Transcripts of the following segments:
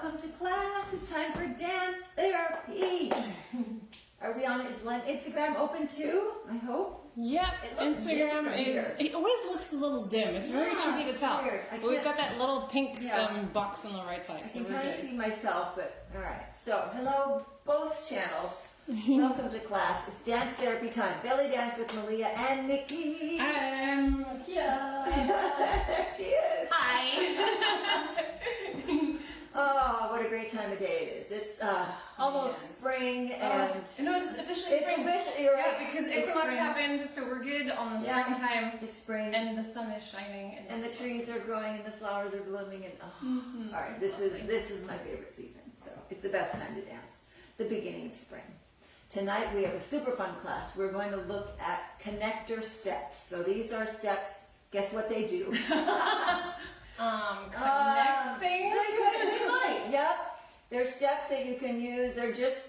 welcome to class. It's time for dance therapy. Are we on Instagram open too? I hope. Yep, It looks dim Instagram from is, here. it always looks a little dim. It's very Yeah, tricky to it's tell. weird. But we've got that little pink Yeah. box on the right side, I so can we're kind of good. see myself, but all right. So, hello, both channels. Welcome to class. It's dance therapy time. Belly dance with Meleah and Nikki. I'm here. There she is. Hi. Oh, what a great time of day it is. It's almost spring and No, it's officially it's spring. officially, you're right. Yeah, because It's equinox spring. happened, so we're good on the Yeah. springtime. It's spring. And the sun is shining. And the trees are growing and the flowers are blooming and all right, this is my favorite season. So it's the best time to dance. The beginning of spring. Tonight we have a super fun class. We're going to look at connector steps. So these are steps. Guess what they do? Connect things. They might. Yep. They're steps that you can use. They're just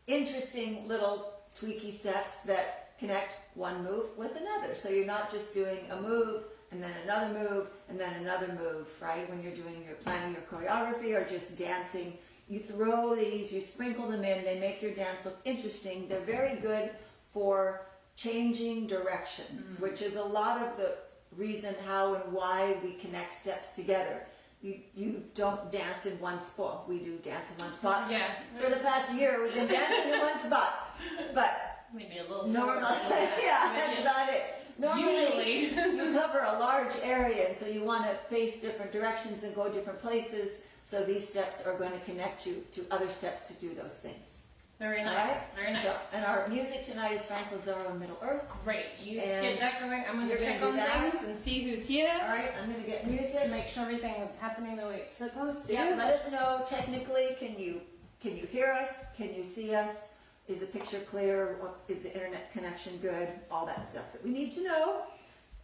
interesting little tweaky steps that connect one move with another. So you're not just doing a move and then another move and then another move, right? When you're planning your choreography or just dancing, you throw these, you sprinkle them in, they make your dance look interesting. They're very good for changing direction, which is a lot of the reason how and why we connect steps together. You don't dance in one spot. We do dance in one spot. Yeah. For the past year, we've been dancing in one spot. But Maybe a little normally, forward. yeah, that's about it. Normally, Usually. you cover a large area, and so you want to face different directions and go different places. So these steps are going to connect you to other steps to do those things. Very All nice. right? Very nice. So, and our music tonight is Frank Lazaro and Middle-Earth. Great. You And get that going. I'm going you're to check gonna on do that? things and see who's here. All right, I'm going to get music. Make sure everything is happening the way it's supposed to. Yeah, let us know technically. Can you hear us? Can you see us? Is the picture clear? Is the internet connection good? All that stuff that we need to know.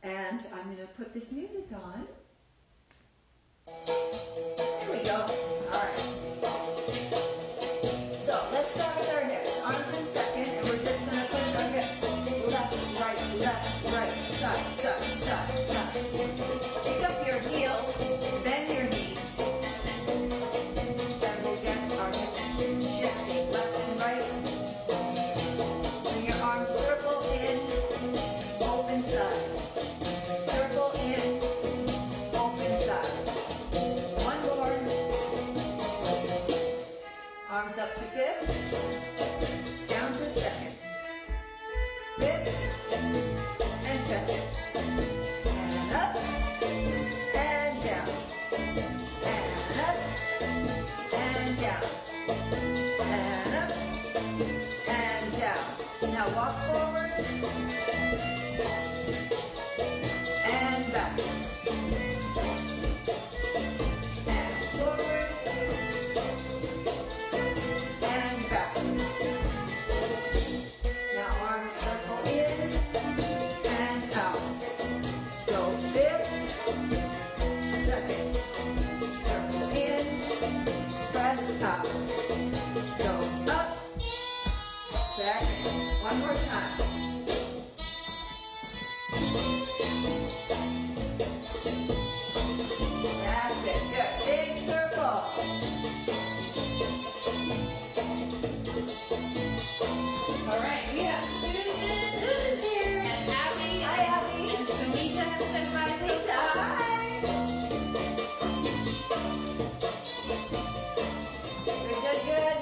And I'm going to put this music on. Here we go. All right. So let's start with our hips. Arms in second, and we're just going to push our hips left, right, side, side, side, side. Pick up your heels, bend your knees. And we'll get our hips shifting left and right. Bring your arms circle in, open side. Circle in, open side. One more. Arms up to fifth, down to second. Fifth and second. And up and down. And up and down. And up and down. Now walk forward and back. And forward and back. Now arms circle in and out. Go fifth, second. Circle in, press out. Go up, second. One more time. That's it. Good. Big circle. All right, we have Susan's here, and Abby, Hi, Abby. and Sunita have said hi so Sunita, far. hi. Good, good, good.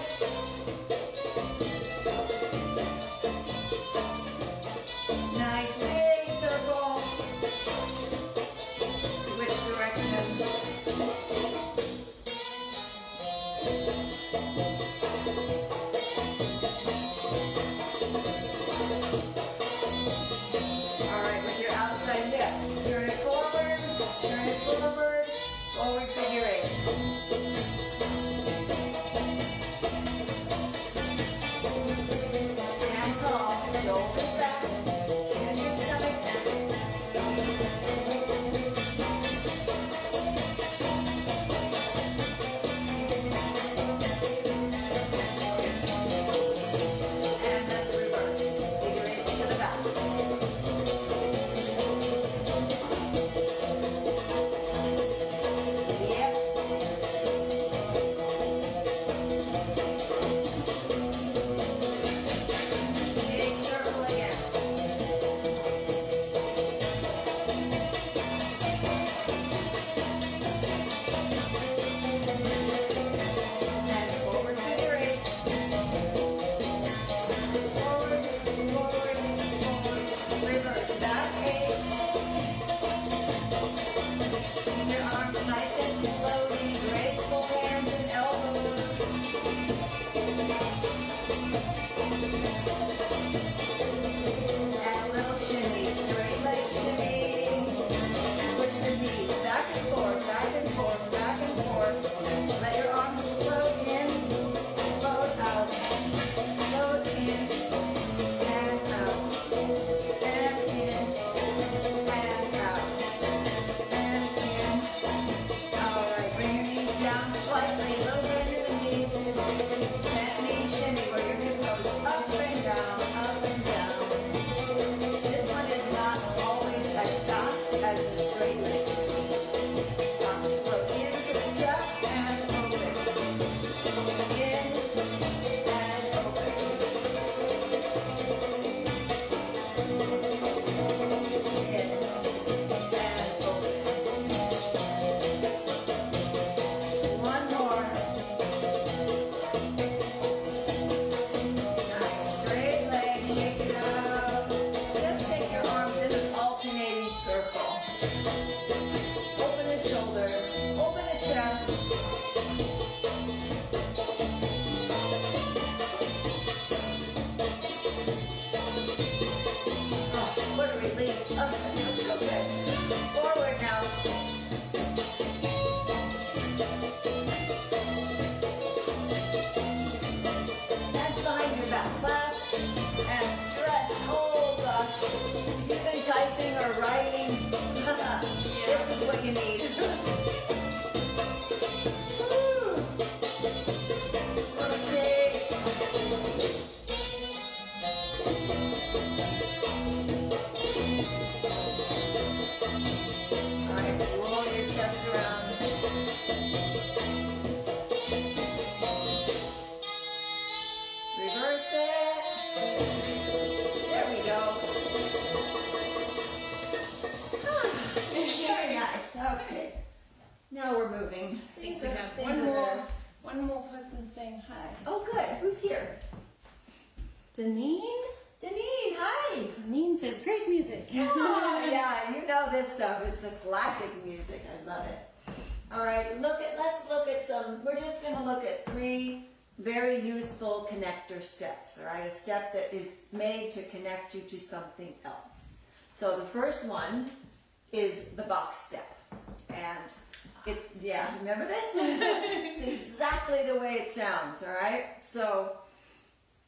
we're moving. I think we have things one are more. better. One more person saying hi. Oh, good. Who's here? Deneen? Deneen, hi. Deneen says great music. Oh, yeah, you know this stuff. It's the classic music. I love it. All right, let's look at some, we're just going to look at 3 very useful connector steps, all right? A step that is made to connect you to something else. So the first one is the box step. And it's, yeah, remember this? It's exactly the way it sounds, all right? So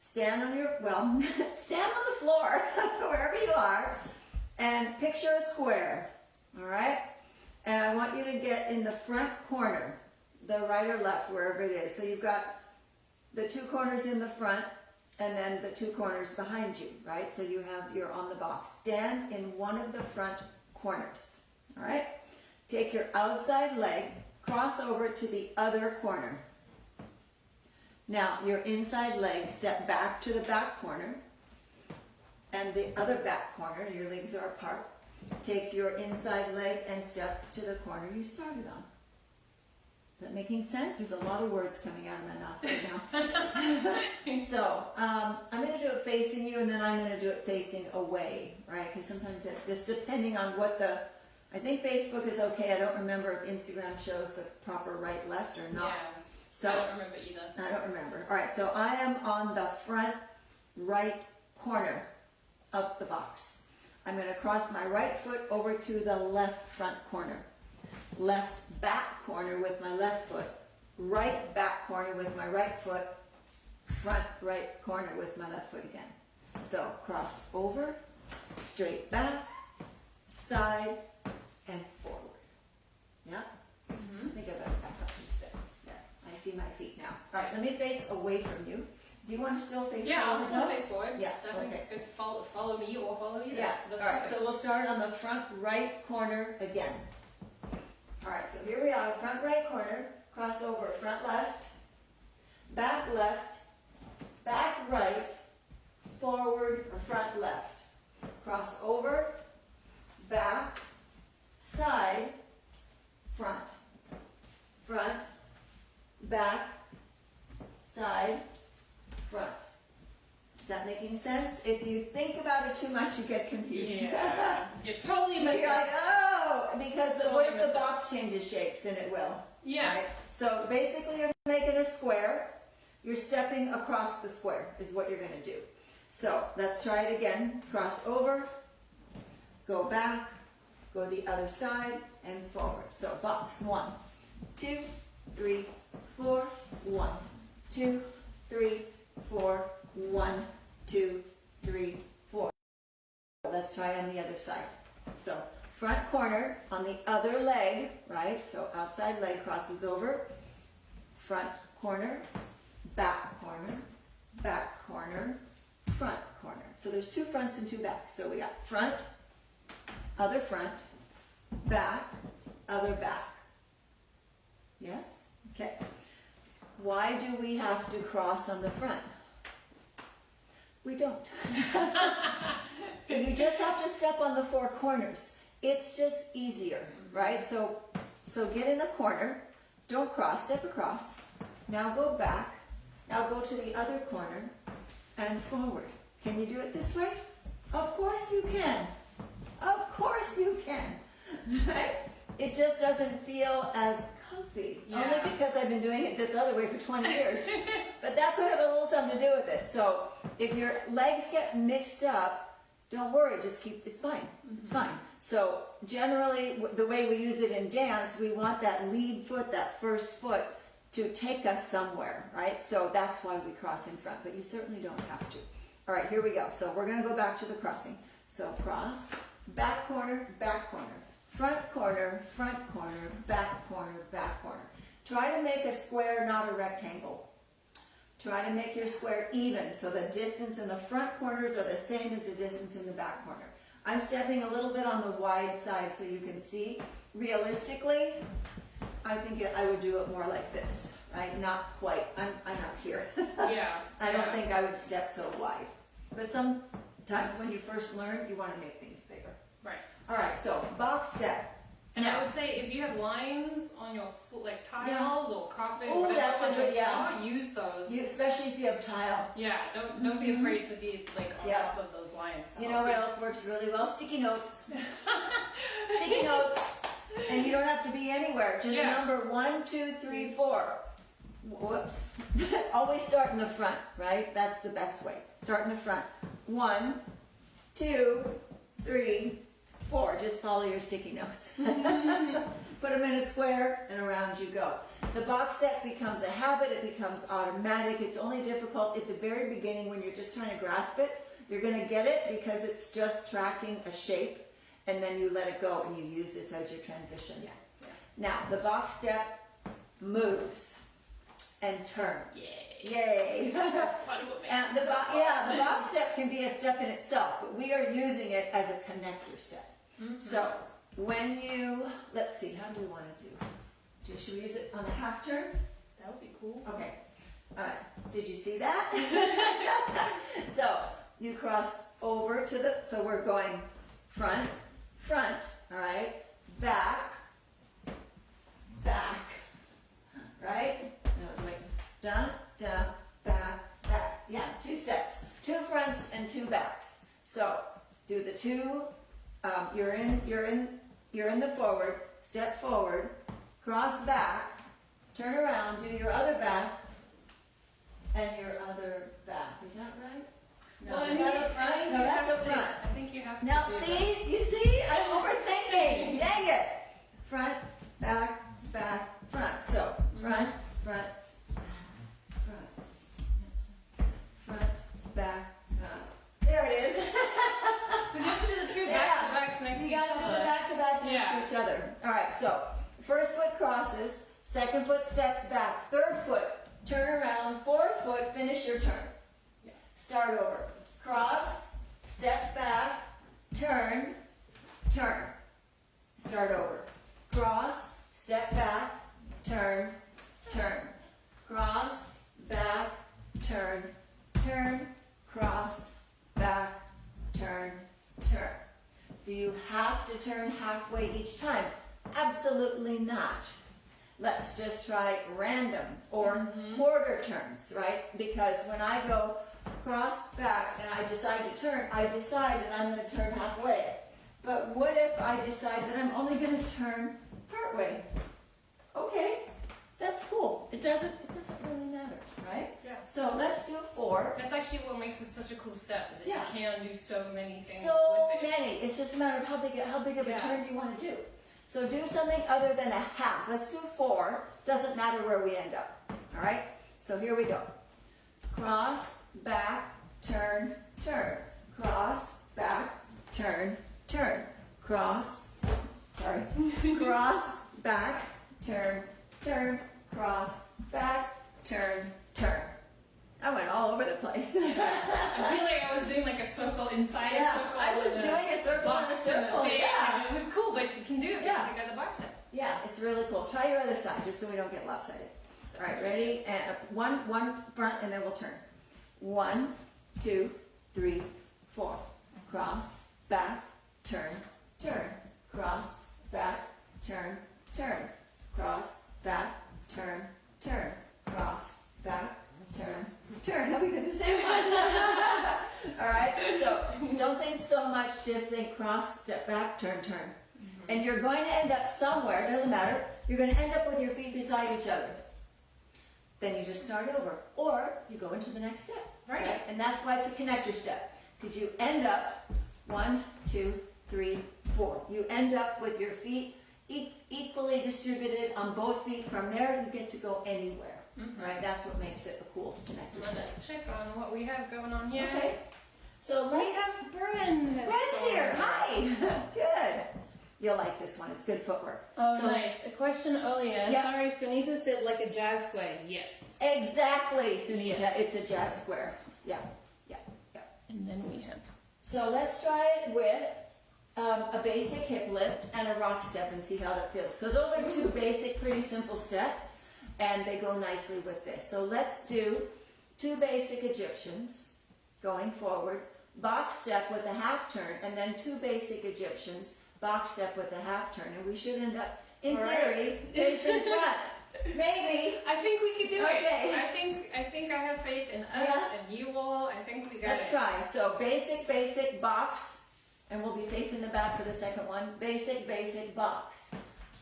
stand on your, well, stand on the floor, wherever you are, and picture a square, all right? And I want you to get in the front corner, the right or left, wherever it is. So you've got the 2 corners in the front, and then the 2 corners behind you, right? So you're on the box. Stand in one of the front corners, all right? Take your outside leg, cross over to the other corner. Now, your inside leg, step back to the back corner, and the other back corner, your legs are apart. Take your inside leg and step to the corner you started on. Is that making sense? There's a lot of words coming out of my mouth right now. So, I'm going to do it facing you, and then I'm going to do it facing away, right? Because sometimes it just depending on what I think Facebook is okay. I don't remember if Instagram shows the proper right, left, or not. Yeah. So, I don't remember either. I don't remember. All right, so I am on the front right corner of the box. I'm going to cross my right foot over to the left front corner. Left back corner with my left foot. Right back corner with my right foot. Front right corner with my left foot again. So cross over, straight back, side, and forward. Yeah? I think I better back up just a bit. There. I see my feet now. All right, let me face away from you. Do you want to still face Yeah, forward? I'll still face forward. Yeah, Definitely okay. follow me or follow you. Yeah, That's all right, perfect. so we'll start on the front right corner again. All right, so here we are, front right corner, cross over, front left, back right, forward or front left. Cross over, back, side, front, back, side, front. Is that making sense? If you think about it too much, you get confused. Yeah. You're totally You're missing. like, oh, because Totally what if the missed it. box changes shapes? And it will. Yeah. Right? So basically you're making a square. You're stepping across the square is what you're going to do. So let's try it again. Cross over, go back, go the other side, and forward. So box 1, 2, 3, 4, 1, 2, 3, 4, 1, 2, 3, 4. Let's try on the other side. So front corner on the other leg, right? So outside leg crosses over. Front corner, back corner, front corner. So there's 2 fronts and 2 backs. So we got front, other front, back, other back. Yes? Okay. Why do we have to cross on the front? We don't. You just have to step on the 4 corners. It's just easier, right? So get in the corner, don't cross, step across. Now go back, now go to the other corner and forward. Can you do it this way? Of course you can. Of course you can. Right? It just doesn't feel as comfy. Yeah. Only because I've been doing it this other way for 20 years. But that could have a little something to do with it. So if your legs get mixed up, don't worry, just keep, it's fine. It's fine. So generally, the way we use it in dance, we want that lead foot, that first foot, to take us somewhere, right? So that's why we cross in front, but you certainly don't have to. All right, here we go. So we're going to go back to the crossing. So cross, back corner, front corner, back corner. Try to make a square, not a rectangle. Try to make your square even, so the distance in the front corners are the same as the distance in the back corner. I'm stepping a little bit on the wide side so you can see. Realistically, I think I would do it more like this, right? Not quite. I'm up here. Yeah. I don't think I would step so wide. But sometimes when you first learn, you want to make things bigger. Right. All right, so box step. And Yeah. I would say if you have lines on your foot, like tiles or carpet, Ooh, whatever that's a on good- your yeah. floor, use those. Especially if you have tile. Yeah, don't be afraid to be like on Yeah. top of those lines. to You help know what else works really well? Sticky notes. Sticky notes. And you don't have to be anywhere. Just Yeah. number 1, 2, 3, 4. Whoops. Always start in the front, right? That's the best way. Start in the front. 1, 2, 3, 4. Just follow your sticky notes. Put them in a square and around you go. The box step becomes a habit. It becomes automatic. It's only difficult at the very beginning when you're just trying to grasp it. You're going to get it because it's just tracking a shape, and then you let it go and you use this as your transition. Yeah. Now, the box step moves and turns. Yay. Yay. That's part of what makes And it the so fun. box step can be a step in itself, but we are using it as a connector step. So when you, let's see, how do we want to do? Should we use it on a half turn? That would be cool. Okay. All right. Did you see that? So you cross over to the, so we're going front, front, all right, back, back, right? That was like down, down, back, back. Yeah, 2 steps, 2 fronts and 2 backs. So do the 2. You're in the forward. Step forward, cross back, turn around, do your other back, and your other back. Is that right? No, Well, is that a front? No, that's a front. I think you have to Now, do that. see, you see, I'm overthinking. Dang it. Front, back, back, front. So, front, front, front, front, back, there it is. Because you have to do the 2 Yeah. back-to-backs next to You each gotta do the other. back-to-back next Yeah. to each other. All right, so first foot crosses, second foot steps back, third foot, turn around, fourth foot, finish your turn. Yeah. Start over. Cross, step back, turn, turn. Start over. Cross, step back, turn, turn. Cross, back, turn, turn, cross, back, turn, turn. Do you have to turn halfway each time? Absolutely not. Let's just try random or quarter turns, right? Because when I go cross back and I decide to turn, I decide that I'm going to turn halfway. But what if I decide that I'm only going to turn partway? Okay, that's cool. It doesn't really matter, right? Yeah. So let's do 4. That's actually what makes it such a cool step, is that Yeah. you can do so many things So with it. many. It's just a matter of how big of a Yeah. turn you want to do. So do something other than a half. Let's do 4. Doesn't matter where we end up. All right? So here we go. Cross, back, turn, turn. Cross, back, turn, turn. Cross, sorry. Cross, back, turn, turn. Cross, back, turn, turn. I went all over the place. I feel like I was doing like a circle inside a Yeah, circle. I was with doing a circle in a box and circle, thing, yeah. and it was cool, but you can do it because Yeah. you got the box set. Yeah, it's really cool. Try your other side, just so we don't get lopsided. All right, ready? And one front, and then we'll turn. 1, 2, 3, 4. Cross, back, turn, turn. Cross, back, turn, turn. Cross, back, turn, turn. Cross, back, turn, turn. How we did the same one? All right. So don't think so much. Just think cross, step back, turn, turn. And you're going to end up somewhere, doesn't matter. You're going to end up with your feet beside each other. Then you just start over. Or you go into the next step. Right. And that's why it's a connector step. Because you end up 1, 2, 3, 4. You end up with your feet equally distributed on both feet. From there, you get to go anywhere. Right? That's what makes it a cool connector I'm step. gonna check on what we have going on here. Okay. So We let's have Bren. Brad's here. Hi. Good. You'll like this one. It's good footwork. Oh, So- nice. A question earlier. Yeah. Sorry, Sunita said like a jazz square. Yes. Exactly, Sunita. Yes. It's a jazz square. Yeah. And then we have. So let's try it with a basic hip lift and a rock step and see how that feels. Because those are 2 basic, pretty simple steps, and they go nicely with this. So let's do 2 basic Egyptians going forward, box step with a half turn, and then 2 basic Egyptians box step with a half turn, and we should end up, in All right. theory, facing front. Maybe. I think we can do Okay. it. I think I have faith in us Yeah. and you all. I think we got Let's it. try. So basic box, and we'll be facing the back for the second one. Basic box.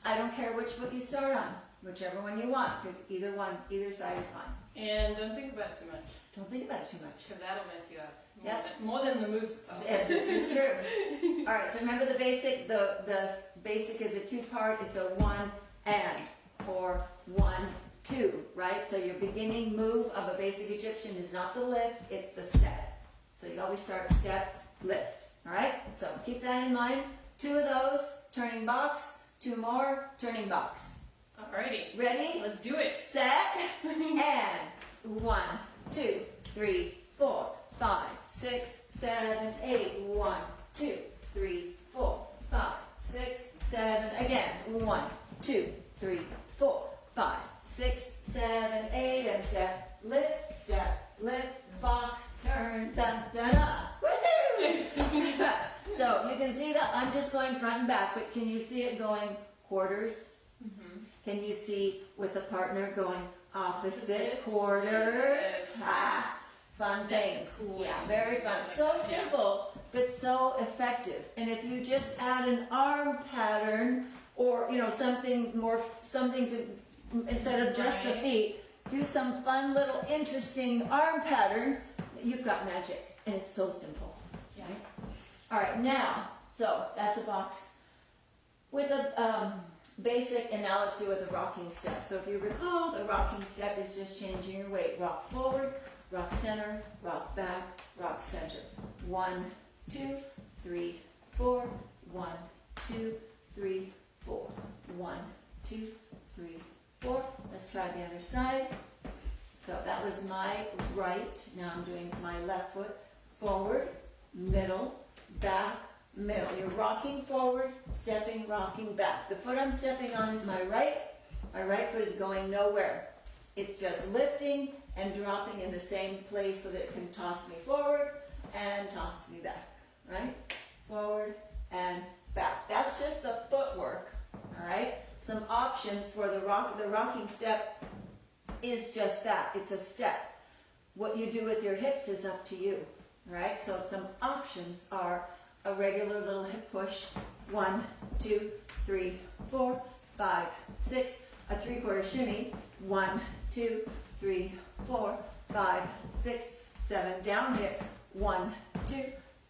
I don't care which foot you start on, whichever one you want, because either side is fine. And don't think about it too much, Don't think about it too much. because that'll mess you up. Yep. More than the moves itself. Yeah, this is true. All right, so remember the basic. The basic is a two-part. It's a 1 and or 1, 2, right? So your beginning move of a basic Egyptian is not the lift, it's the step. So you always start step, lift. All right, so keep that in mind. 2 of those, turning box. 2 more, turning box. Alrighty. Ready? Let's do it. Set, and 1, 2, 3, 4, 5, 6, 7, 8. 1, 2, 3, 4, 5, 6, 7. Again. 1, 2, 3, 4, 5, 6, 7, 8. And step, lift, box, turn, dun, dun, dun. Woohoo! So you can see that I'm just going front and back, but can you see it going quarters? Can you see with the partner going opposite quarters? Yes. Ah, fun That's things. cool. Yeah, very fun. So Yeah. simple, but so effective. And if you just add an arm pattern, or something to, instead of just the Right. feet, do some fun little interesting arm pattern, you've got magic. And it's so simple. Yeah. All right, now, so that's a box with a basic, and now let's do with a rocking step. So if you recall, the rocking step is just changing your weight. Rock forward, rock center, rock back, rock center. 1, 2, 3, 4. 1, 2, 3, 4. 1, 2, 3, 4. Let's try the other side. So that was my right. Now I'm doing my left foot. Forward, middle, back, middle. You're rocking forward, stepping, rocking back. The foot I'm stepping on is my right. My right foot is going nowhere. It's just lifting and dropping in the same place so that it can toss me forward and toss me back. Right? Forward and back. That's just the footwork. All right? Some options for the rocking step is just that. It's a step. What you do with your hips is up to you. Right? So some options are a regular little hip push. 1, 2, 3, 4, 5, 6. A 3/4 shimmy. 1, 2, 3, 4, 5, 6, 7. Down hips. 1, 2,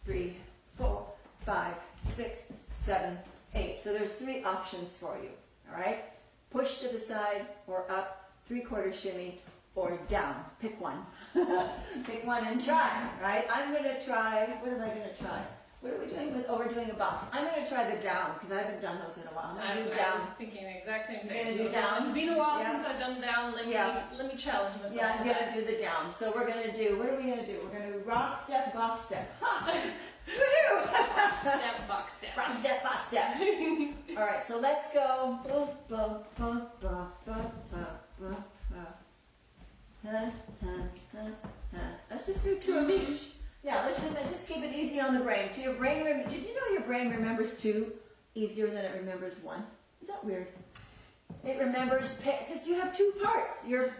3, 4, 5, 6, 7, 8. So there's 3 options for you. All right? Push to the side or up. 3/4 shimmy or down. Pick one. Pick one and try. Right? I'm going to try. What am I going to try? What are we doing with? Oh, we're doing a box. I'm going to try the down because I haven't done those in a while. I'm going to do I down. was thinking the exact same You're thing. gonna do down? It's been a while Yeah. since I've done down. Let me challenge myself. Yeah, I'm going to do the down. So we're going to do, what are we going to do? We're going to do rock step, box step. Ha! Woohoo! Step, box, step. Rock step, box step. All right, so let's go. Boom, boom, boom, boom, boom, boom, boom, boom. Let's just do 2 of each. Yeah, let's just keep it easy on the brain. To your brain, did you know your brain remembers 2 easier than it remembers 1? Is that weird? It remembers, because you have 2 parts. You're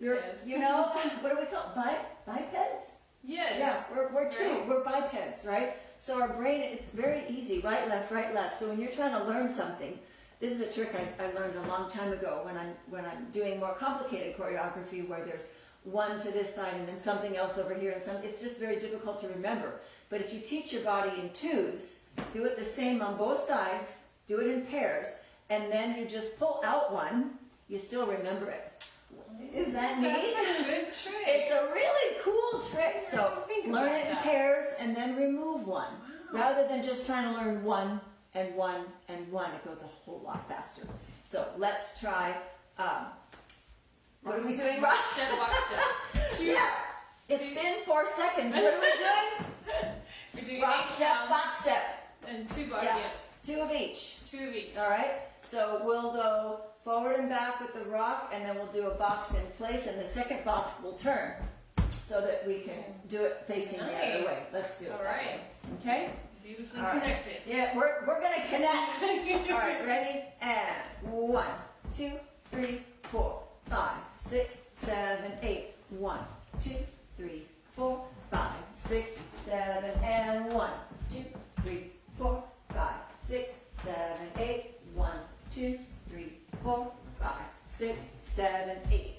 Yes. you know, what do we call it? Bipeds? Yes. Yeah, we're 2. Right. We're bipeds, right? So our brain, it's very easy, right, left. So when you're trying to learn something, this is a trick I learned a long time ago when I'm doing more complicated choreography where there's 1 to this side and then something else over here, and it's just very difficult to remember. But if you teach your body in 2s, do it the same on both sides, do it in pairs, and then you just pull out 1, you still remember it. Is that neat? That's a good trick. It's a really cool trick. So learn it in pairs and then remove 1. Rather than just trying to learn 1 and 1 and 1, it goes a whole lot faster. So let's try. What are we doing? Rock step, box step. Yeah. It's been 4 seconds. What are we doing? We're doing Rock 8 step, counts box step. and 2 box. Yeah. Yes. 2 of each. 2 of each. All right. So we'll go forward and back with the rock, and then we'll do a box in place, and the second box will turn so that we can do it facing the other way. Nice. Let's do it. All right. Okay? Beautifully All right. connected. Yeah, we're gonna connect. All right, ready? And 1, 2, 3, 4, 5, 6, 7, 8. 1, 2, 3, 4, 5, 6, 7, and 1, 2, 3, 4, 5, 6, 7, 8. 1, 2, 3, 4, 5, 6, 7, 8.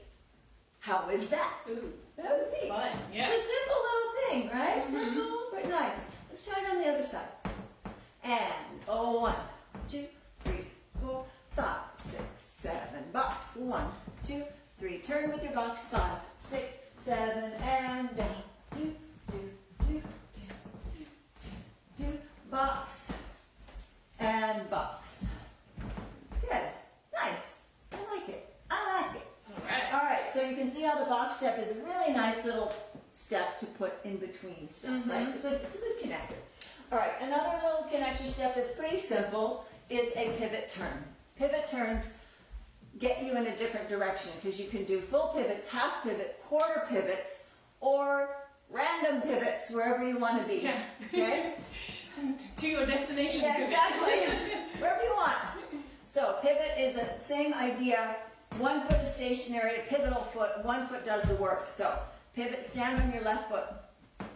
How is that? Ooh, That was neat. fun. Yeah. It's a simple little thing, right? Mhm. Simple, but nice. Let's try it on the other side. And 1, 2, 3, 4, 5, 6, 7. Box. 1, 2, 3. Turn with your box. 5, 6, 7, and down. Do, do, do, do, do, do. Box and box. Good. Nice. I like it. I like it. All right. All right, so you can see how the box step is a really nice little step to put in between stuff, right? It's a good connector. All right, another little connector step that's pretty simple is a pivot turn. Pivot turns get you in a different direction because you can do full pivots, half pivot, quarter pivots, or random pivots wherever you want to be. Yeah. Okay? To your destination. Yeah, pivot. exactly. Wherever you want. So pivot is the same idea. 1 foot is stationary, a pivotal foot, 1 foot does the work. So pivot, stand on your left foot.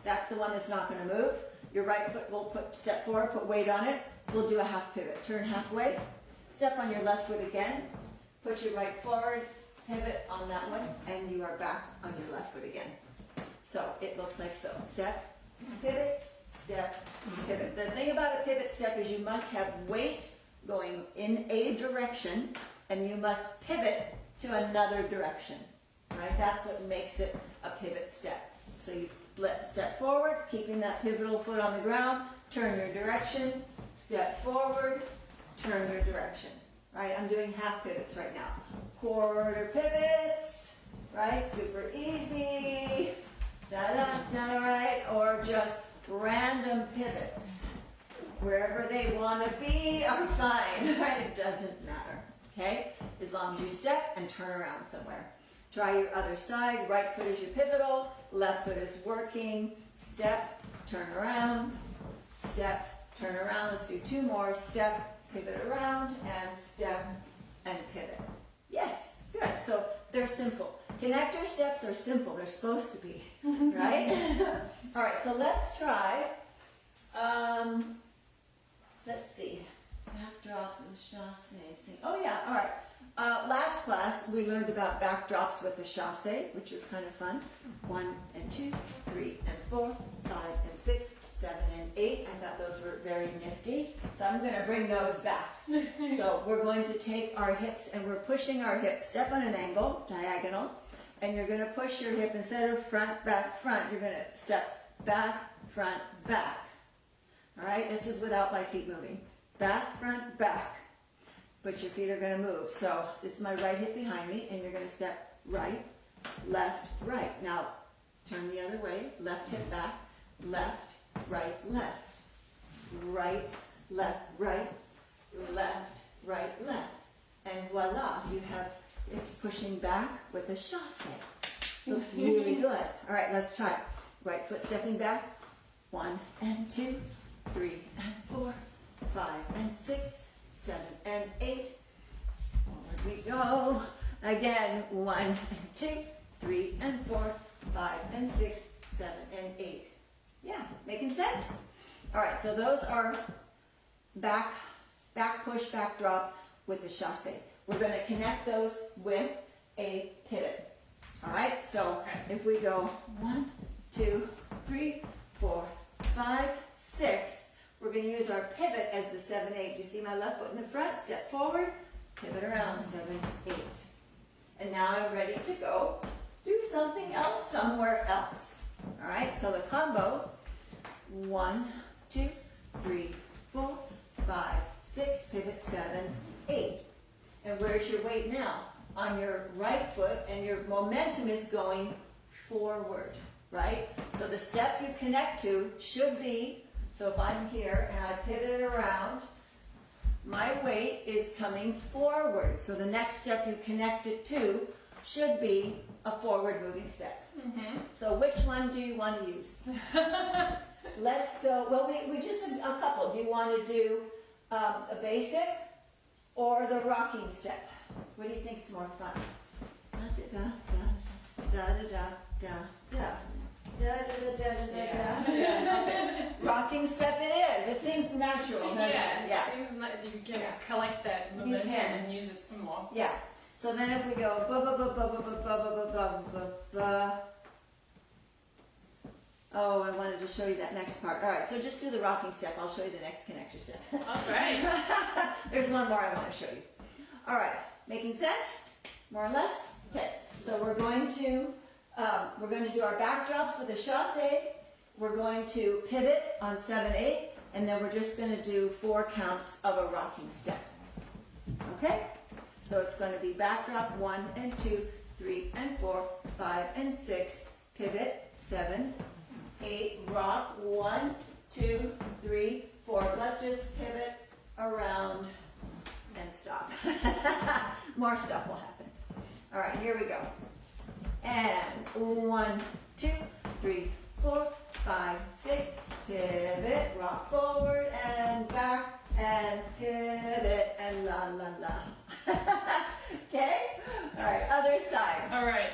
That's the one that's not going to move. Your right foot will step forward, put weight on it. We'll do a half pivot. Turn halfway, step on your left foot again, put your right forward, pivot on that one, and you are back on your left foot again. So it looks like so. Step, pivot, step, pivot. The thing about a pivot step is you must have weight going in a direction, and you must pivot to another direction, right? That's what makes it a pivot step. So you step forward, keeping that pivotal foot on the ground, turn your direction, step forward, turn your direction, right? I'm doing half pivots right now. Quarter pivots, right? Super easy, da-da-da, right? Or just random pivots. Wherever they want to be are fine, right? It doesn't matter, okay? As long as you step and turn around somewhere. Try your other side. Right foot is your pivotal, left foot is working. Step, turn around, step, turn around. Let's do 2 more. Step, pivot around, and step, and pivot. Yes, good. So they're simple. Connector steps are simple. They're supposed to be, right? All right, so let's try. Let's see. Backdrops and chassé. Oh yeah, all right. Last class we learned about backdrops with the chassé, which was kind of fun. 1 and 2, 3 and 4, 5 and 6, 7 and 8. I thought those were very nifty. So I'm going to bring those back. So we're going to take our hips and we're pushing our hips. Step on an angle, diagonal, and you're going to push your hip instead of front, back, front. You're going to step back, front, back. All right, this is without my feet moving. Back, front, back. But your feet are going to move. So this is my right hip behind me, and you're going to step right, left, right. Now turn the other way. Left hip back, left, right, left. Right, left, right, left, right, left. And voila, you have hips pushing back with a chassé. Looks really good. All right, let's try it. Right foot stepping back. 1 and 2, 3 and 4, 5 and 6, 7 and 8. Forward we go. Again, 1 and 2, 3 and 4, 5 and 6, 7 and 8. Yeah, making sense? All right, so those are back push, back drop with the chassé. We're going to connect those with a pivot. All right, so if we go 1, 2, 3, 4, 5, 6, we're going to use our pivot as the 7, 8. You see my left foot in the front, step forward, pivot around, 7, 8. And now I'm ready to go do something else somewhere else. All right, so the combo, 1, 2, 3, 4, 5, 6, pivot, 7, 8. And where's your weight now? On your right foot, and your momentum is going forward, right? So the step you connect to should be, so if I'm here and I pivot it around, my weight is coming forward. So the next step you connect it to should be a forward moving step. Mm-hmm. So which one do you want to use? let's go, well, we just have a couple. Do you want to do a basic or the rocking step? What do you think's more fun? Da da da da da da da da da da da. Rocking step it is. It seems natural. doesn't it? Yeah. It seems like you can collect that momentum and use it some more. Yeah. So then if we go ba ba ba ba ba ba ba ba ba ba ba. Oh, I wanted to show you that next part. All right, so just do the rocking step. I'll show you the next connector step. All right. There's one more I want to show you. All right, making sense? More or less? Okay. So we're going to do our backdrops with a chassé. We're going to pivot on 7/8, and then we're just going to do 4 counts of a rocking step. Okay? So it's going to be backdrop 1 and 2, 3 and 4, 5 and 6, pivot 7, 8, rock 1, 2, 3, 4. Let's just pivot around and stop. More stuff will happen. All right, here we go. And 1, 2, 3, 4, 5, 6, pivot, rock forward and back and pivot and la la la. Okay? All right, other side. All right.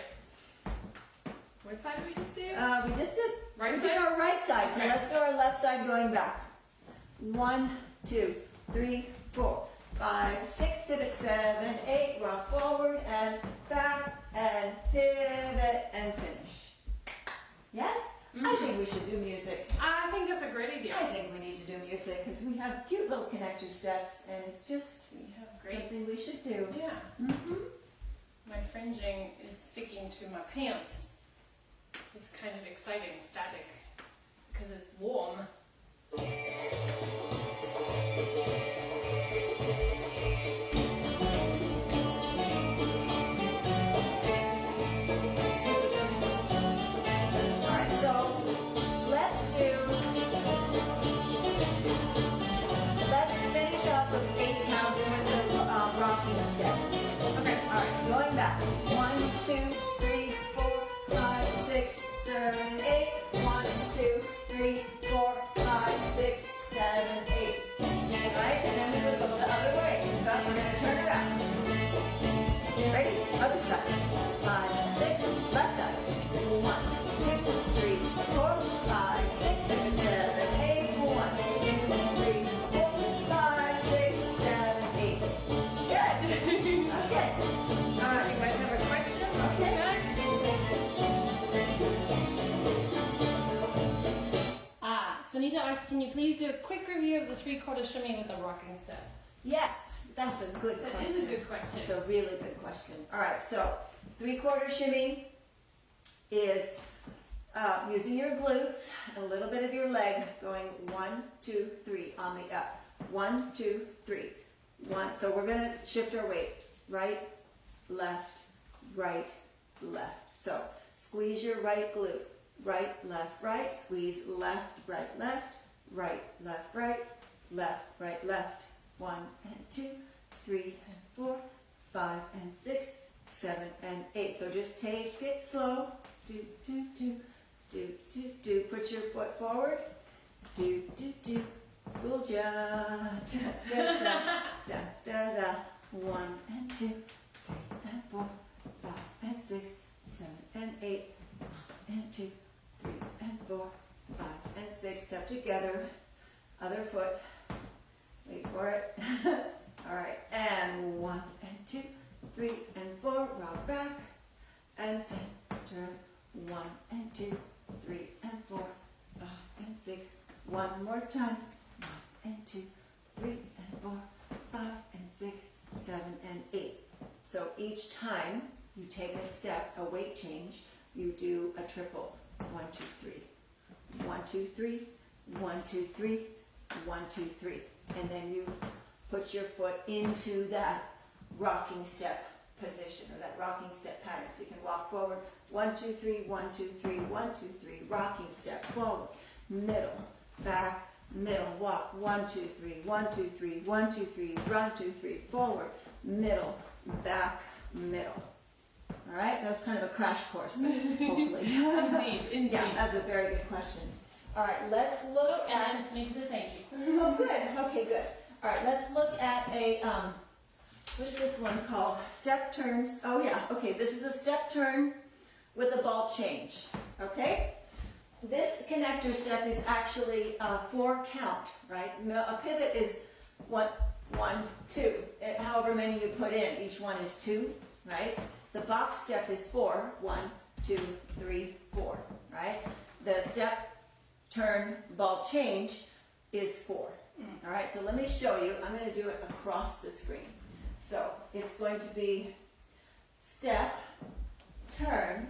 What side did we just do? We just did Right we did side? our right side, so Okay. let's do our left side going back. 1, 2, 3, 4, 5, 6, pivot 7, 8, rock forward and back and pivot and finish. Yes? I think we should do music. I think that's a great idea. I think we need to do music because we have cute little connector steps and it's just We have great. something we should do. Yeah. Mm-hmm. My fringing is sticking to my pants. It's kind of exciting, static, because it's warm. Alright, so let's finish up with 8 counts with the rocking step. Okay. Alright, going back. 1, 2, 3, 4, 5, 6, 7, 8. 1, 2, 3, 4, 5, 6, 7, 8. Right? And then we will go the other way. But we're going to turn around. Ready? Other side. 5, 6, left side. 1, 2, 3, 4, 5, 6, 7, 8. 1, 2, 3, 4, 5, 6, 7, 8. Good. Okay. All right. You might have a question? Okay. Check. Sunita asks, can you please do a quick review of the 3/4 shimmy with the rocking step? Yes, that's a good That question. is a good question. It's a really good question. All right, so 3/4 shimmy is using your glutes, a little bit of your leg, going 1, 2, 3 on the up. 1, 2, 3. 1. So we're going to shift our weight. Right, left, right, left. So squeeze your right glute. Right, left, right. Squeeze left, right, left. Right, left, right. Left, right, left. 1 and 2, 3 and 4, 5 and 6, 7 and 8. So just take it slow. Do, do, do, do, do, do. Put your foot forward. Do, do, do. Gulja. Da, da, da, da, da, da. 1 and 2, 3 and 4, 5 and 6, 7 and 8. 1 and 2, 3 and 4, 5 and 6. Step together. Other foot. Wait for it. All right. And 1 and 2, 3 and 4. Rock back and center. 1 and 2, 3 and 4, 5 and 6. One more time. 1 and 2, 3 and 4, 5 and 6, 7 and 8. So each time you take a step, a weight change, you do a triple. 1, 2, 3. 1, 2, 3. 1, 2, 3. 1, 2, 3. And then you put your foot into that rocking step position or that rocking step pattern. So you can walk forward. 1, 2, 3. 1, 2, 3. 1, 2, 3. Rocking step forward. Middle. Back. Middle. Walk. 1, 2, 3. 1, 2, 3. 1, 2, 3. 1, 2, 3. Forward. Middle. Back. Middle. All right, that was kind of a crash course, but hopefully. Indeed, indeed. Yeah, that's a very good question. All right, let's look And at. then Sneak said thank you. Oh, good. Okay, good. All right, let's look at a, what is this one called? Step turns. Oh, yeah. Okay, this is a step turn with a ball change. Okay? This connector step is actually a 4 count, right? A pivot is one, 2. However many you put in, each one is 2, right? The box step is 4. 1, 2, 3, 4, right? The step turn ball change is 4. All right, so let me show you. I'm going to do it across the screen. So it's going to be step, turn,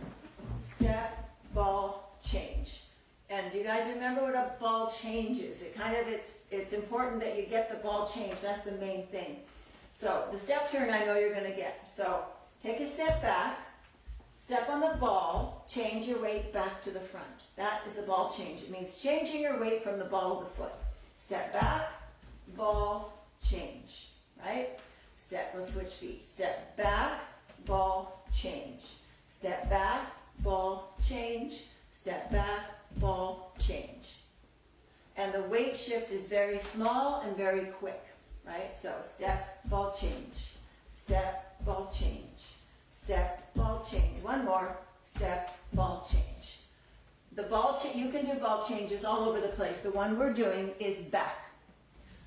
step, ball, change. And do you guys remember what a ball change is? It's important that you get the ball change. That's the main thing. So the step turn I know you're going to get. So take a step back, step on the ball, change your weight back to the front. That is a ball change. It means changing your weight from the ball to the foot. Step back, ball, change, right? Let's switch feet. Step back, ball, change. Step back, ball, change. Step back, ball, change. And the weight shift is very small and very quick, right? So step, ball, change. Step, ball, change. Step, ball, change. One more. Step, ball, change. The ball you can do ball changes all over the place. The one we're doing is back.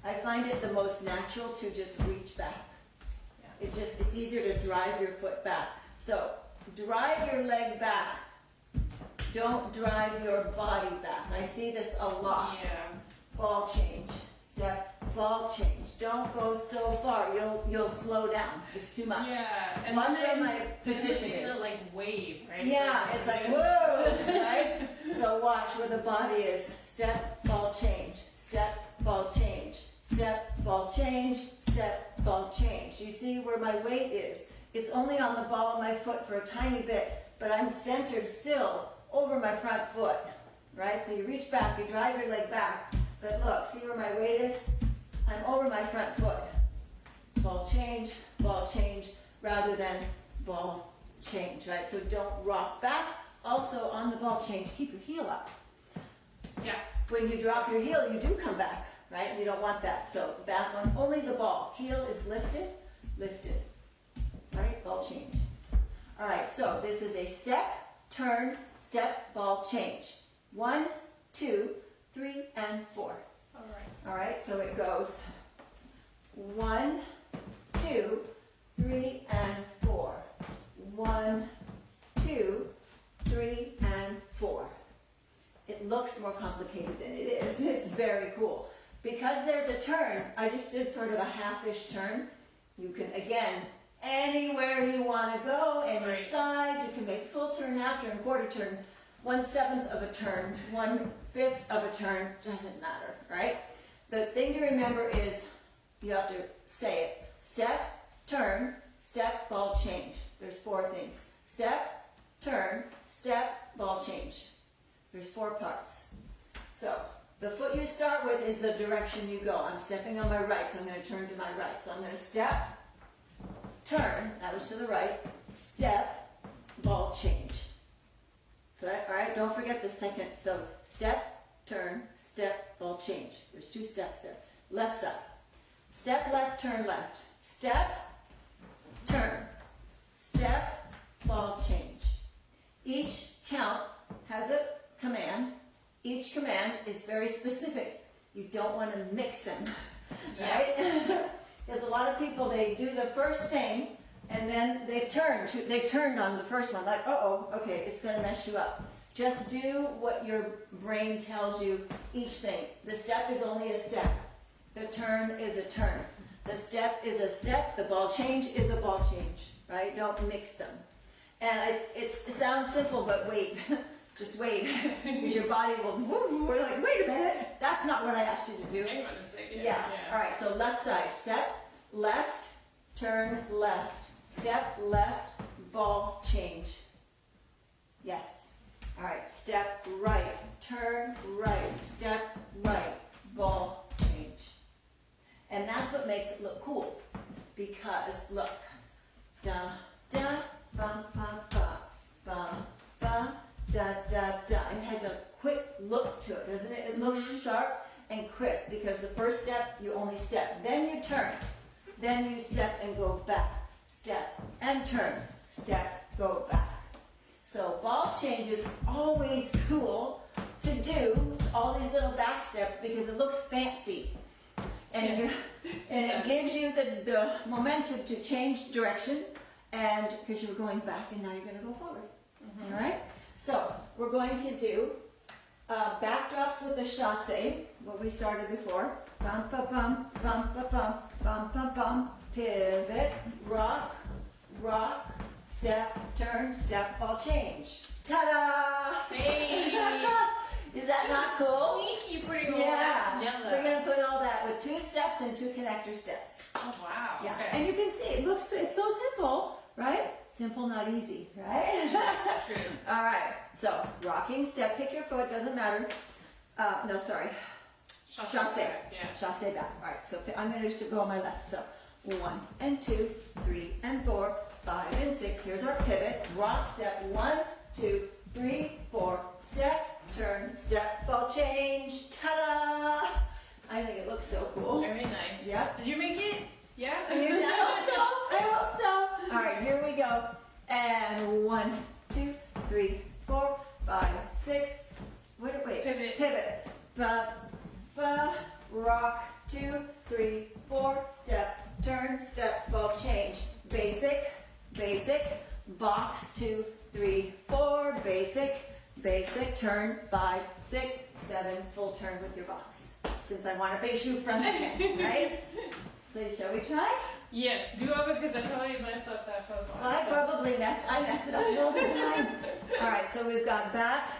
I find it the most natural to just reach back. It's easier to drive your foot back. So drive your leg back. Don't drive your body back. I see this a lot. Yeah. Ball change. Step, ball change. Don't go so far. You'll slow down. It's too much. Yeah. And Watch then where my position it's is. like wave, right? Yeah, it's like whoa, right? So watch where the body is. Step, ball change. Step, ball change. Step, ball change. Step, ball change. You see where my weight is? It's only on the ball of my foot for a tiny bit, but I'm centered still over my front foot, right? So you reach back, you drive your leg back, but look, see where my weight is? I'm over my front foot. Ball change, rather than ball change, right? So don't rock back. Also on the ball change, keep your heel up. Yeah. When you drop your heel, you do come back, right? You don't want that. So back on only the ball. Heel is lifted, right? Ball change. All right, so this is a step, turn, step, ball change. 1, 2, 3, and 4. All right. All right, so it goes 1, 2, 3, and 4. 1, 2, 3, and 4. It looks more complicated than it is. It's very cool. Because there's a turn, I just did sort of a half-ish turn. You can, again, anywhere you want to go, any Right. size. You can make full turn, half turn, quarter turn, 1/7 of a turn, 1/5 of a turn, doesn't matter, right? The thing to remember is you have to say it. Step, turn, step, ball, change. There's 4 things. Step, turn, step, ball, change. There's 4 parts. So the foot you start with is the direction you go. I'm stepping on my right, so I'm going to turn to my right. So I'm going to step, turn, that was to the right, step, ball, change. So, all right, don't forget the second. So step, turn, step, ball, change. There's 2 steps there. Left side. Step, left, turn, left. Step, turn, step, ball, change. Each count has a command. Each command is very specific. You don't want to mix them, right? There's a lot of people, they do the first thing, and then they've turned on the first one, like, uh-oh, okay, it's going to mess you up. Just do what your brain tells you each thing. The step is only a step. The turn is a turn. The step is a step. The ball change is a ball change, right? Don't mix them. And it sounds simple, but wait. Just wait. Because your body will, we're like, wait a minute. That's not what I asked you to do. Hang on a second. Yeah. All right. So left side. Step, left, turn, left. Step, left, ball, change. Yes. All right. Step, right. Turn, right. Step, right. Ball, change. And that's what makes it look cool. Because, look. Da, da, ba, ba, ba, ba, ba, da, da, da. It has a quick look to it. doesn't it? It looks sharp and crisp because the first step, you only step. Then you turn. Then you step and go back. Step and turn. Step, go back. So ball change is always cool to do all these little back steps because it looks fancy. And, it gives you the momentum to change direction, and because you were going back and now you're going to go forward. All right? So we're going to do backdrops with the chassé, what we started before. Bum, ba, bum, bum, ba, bum, bum, bum, bum. Pivot, rock, rock, step, turn, step, ball change. Ta-da! Hey! Is that not cool? Sneaky putting all that together. We're going to put all that with 2 steps and 2 connector steps. Oh, wow. Yeah, Okay. and you can see, it's so simple, right? Simple, not easy, right? True. All right, so rocking step, pick your foot, doesn't matter. No, sorry, chassé. Yeah. Chassé back. All right, so I'm going to just go on my left. So 1 and 2, 3 and 4, 5 and 6. Here's our pivot. Rock step. 1, 2, 3, 4. Step, turn, step, ball change. Ta-da! I think it looks so cool. Very nice. Yep. Did you make it? Yeah? I hope so. I hope so. All right, here we go. And 1, 2, 3, 4, 5, 6. Wait. Pivot. Pivot. Ba, ba, rock. 2, 3, 4. Step, turn, step, ball change. Basic, basic. Box. 2, 3, 4. Basic, basic. Turn. 5, 6, 7. Full turn with your box. Since I want to face you front again, right? So shall we try? Yes, do over because I totally messed up that first one. I mess it up all the time. All right, so we've got back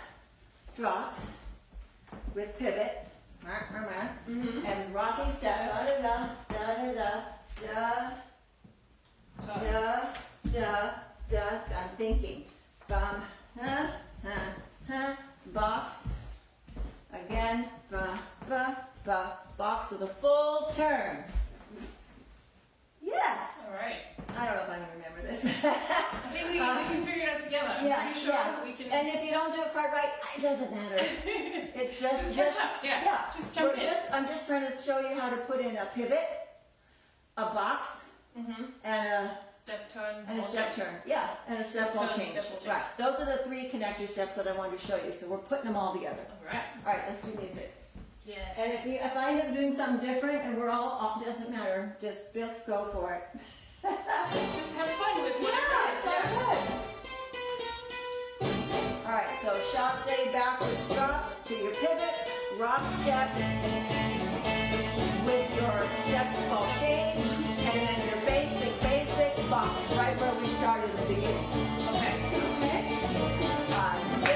drops with pivot, and rocking step, da da da da da da da da. I'm thinking, bum, box again, box with a full turn. Yes. All right. I don't know if I'm gonna remember this. I think we can figure it out together. I'm pretty sure we can. And if you don't do it quite right, it doesn't matter. It's just Just jump in. I'm just trying to show you how to put in a pivot, a box, and a Step turn. and a ball step change. turn. Yeah, and a step ball turn, change. step ball change. Right. Those are the 3 connector steps that I wanted to show you. So we're putting them all together. All right. All right, let's do music. Yes. And if I end up doing something different and we're all, doesn't matter. Just go for it. Just have fun with whatever it is. Yeah, it's all good. All right, so chassé backwards drops to your pivot, rock step with your step ball change, and then your basic box, right where we started in the beginning. Okay? 5, 6,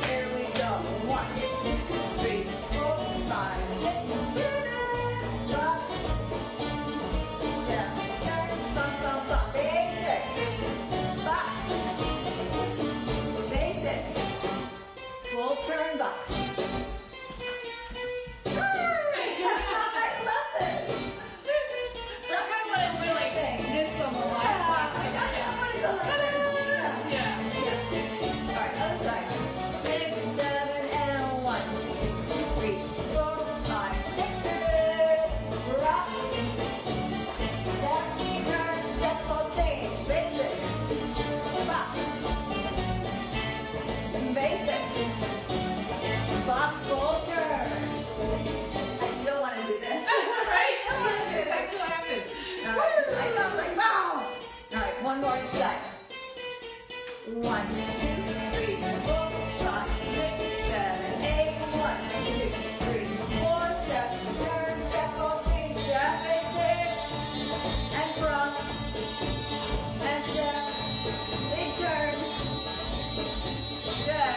here we go. 1, 2, 3, 4, 5, 6, pivot, rock, step, turn, bump, basic, box, basic, full turn box. I love it. Somehow when we like miss some of the last class. Yeah. All right, other side. 6, 7, and 1, 2, 3, 4, 5, 6. Pivot, rock, step, turn, step, ball change, basic, box, basic, box, full turn. I still want to do this. Right? That's exactly what happened. All right, I go like wow. All right, one more each side. 1, 2, 3, 4, 5, 6, 7, 8. 1, 2, 3, 4. Step, turn, step, ball change, step, basic, and cross, and step, big turn. Good.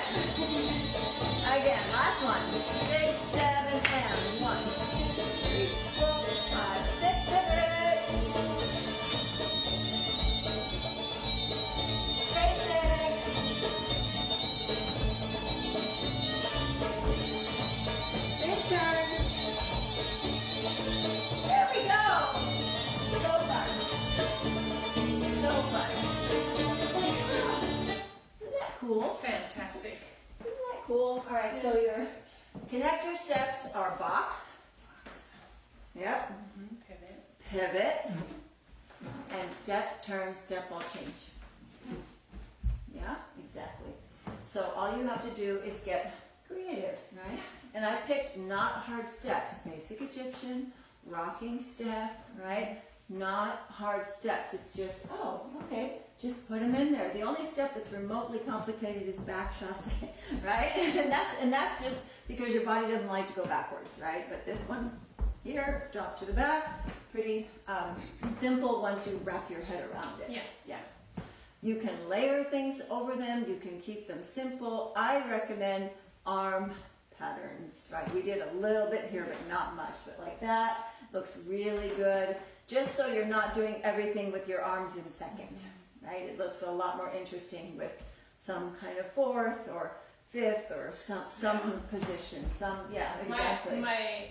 Again, last one. 6, 7, and 1, 2, 3, 4, 5, 6. Pivot. Basic. Big turn. There we go. So fun. So fun. Isn't that cool? Fantastic. Isn't that cool? All right, so your Connector steps are box. Yep. Pivot. Pivot. And step, turn, step, ball change. Yeah, exactly. So all you have to do is get creative, right? And I picked not hard steps. Basic Egyptian, rocking step, right? Not hard steps. It's just, oh, okay, just put them in there. The only step that's remotely complicated is back chasse, right? And that's just because your body doesn't like to go backwards, right? But this one here, drop to the back, pretty simple once you wrap your head around it. Yeah. Yeah. You can layer things over them. You can keep them simple. I recommend arm patterns, right? We did a little bit here, but not much. But like that, looks really good. Just so you're not doing everything with your arms in second, right? It looks a lot more interesting with some kind of fourth or fifth or some position. Yeah, exactly. My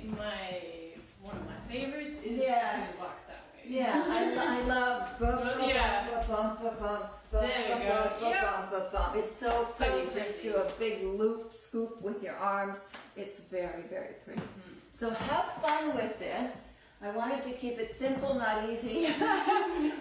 one of my favorites is Yes. to box that way. Yeah, I love It's so pretty. Just do a big loop scoop with your arms. It's very, very pretty. So have fun with this. I wanted to keep it simple, not easy,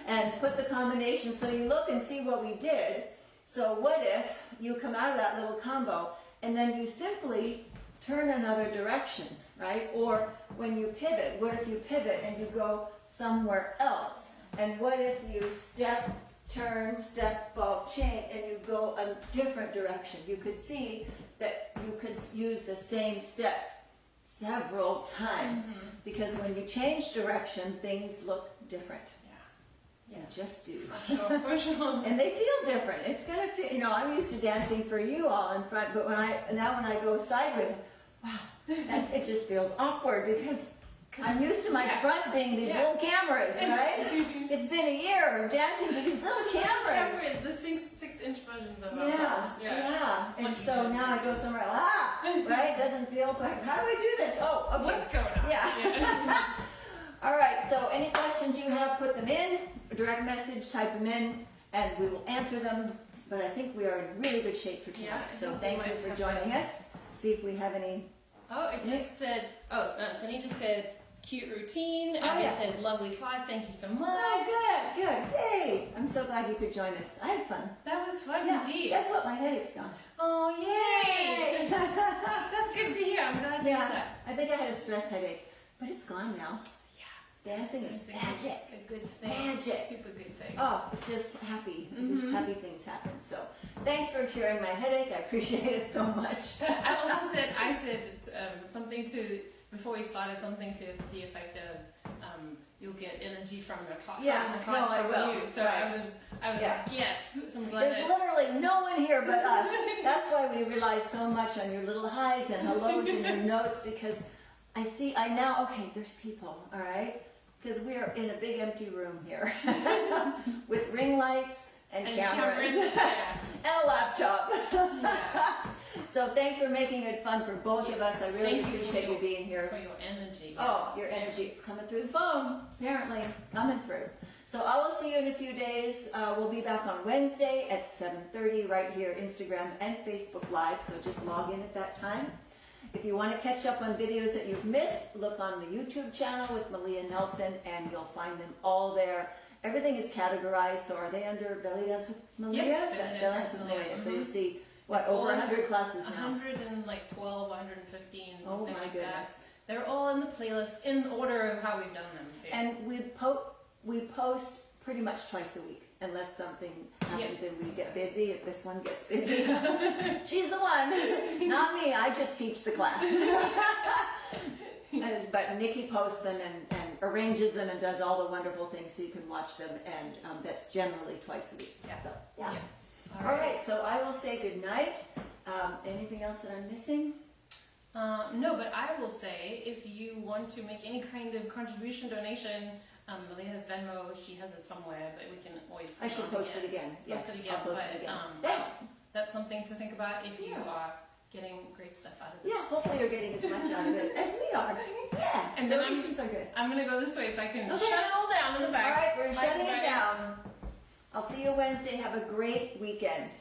and put the combination so you look and see what we did. So what if you come out of that little combo and then you simply turn another direction, right? Or when you pivot, what if you pivot and you go somewhere else? And what if you step, turn, step, ball, chain, and you go a different direction? You could see that you could use the same steps several times, because when you change direction, things look different. Yeah. They just do. For sure. And they feel different. It's gonna feel, you know, I'm used to dancing for you all in front, but when I go sideways, wow, and it just feels awkward because I'm used to my front being these little cameras, right? It's been a year of dancing to these little cameras. Cameras, the 6-inch versions of Yeah, ourselves. yeah. And so now I go somewhere, right? Doesn't feel quite, how do I do this? Oh, okay. What's going on? Yeah. All right, so any questions you have, put them in, direct message, type them in, and we will answer them. But I think we are in really good shape for tonight. Yeah, So thank you for joining us. See if we have any. Oh, it just said, Sunny just said, cute routine. Oh, Abby yeah. said, lovely class, thank you so much. Oh, good. Yay. I'm so glad you could join us. I had fun. That was fun Yeah, indeed. guess what? My headache's gone. Oh, yay! Yay. That's good to hear. I'm glad to hear Yeah, that. I think I had a stress headache, but it's gone now. Yeah. Dancing is magic. A good It's thing. magic. Super good thing. Oh, it's just happy. Just happy things happen. So thanks for curing my headache. I appreciate it so much. I also said, something to, before we started, something to the effect of, you'll get energy from the class, Yeah, from the class no, I from will. you. So Right. I was Yeah. like, yes. So I'm glad There's that, literally no one here but us. That's why we rely so much on your little highs and hellos and your notes, because I now, okay, there's people, all right? Because we are in a big empty room here with ring lights and cameras and a laptop. So thanks for making it fun for both of us. I really Thank you appreciate you being here. for your energy. Oh, your energy. It's coming through the phone, apparently. Coming through. So I will see you in a few days. We'll be back on Wednesday at 7:30 right here, Instagram and Facebook Live. So just log in at that time. If you want to catch up on videos that you've missed, look on the YouTube channel with Meleah Nelson, and you'll find them all there. Everything is categorized. So are they under Belly Dance with Meleah? Yes, Belly Dance with Meleah. So you'll see, It's over all 100 classes now. 112, 115, Oh something my like goodness. that. They're all in the playlist in order of how we've done them too. And we post pretty much twice a week, unless something happens Yes. and we get busy. If this one gets busy, she's the one, not me. I just teach the class. But Nikki posts them and arranges them and does all the wonderful things so you can watch them, and that's generally twice a week. Yeah. So, yeah. Yeah. All right, so I will say good night. Anything else that I'm missing? No, but I will say, if you want to make any kind of contribution, donation, Meleah has Venmo, she has it somewhere, but we can always I should post it again. Yes, Post it again, I'll post but it again. Thanks. that's something to think about if you Yeah. are getting great stuff out of this. Yeah, hopefully you're getting as much out of it as we are. Yeah, And then donations are good. I'm gonna go this way so I can Okay. shut it all down in the back. All right, we're Bye, shutting it bye. down. I'll see you Wednesday. Have a great weekend.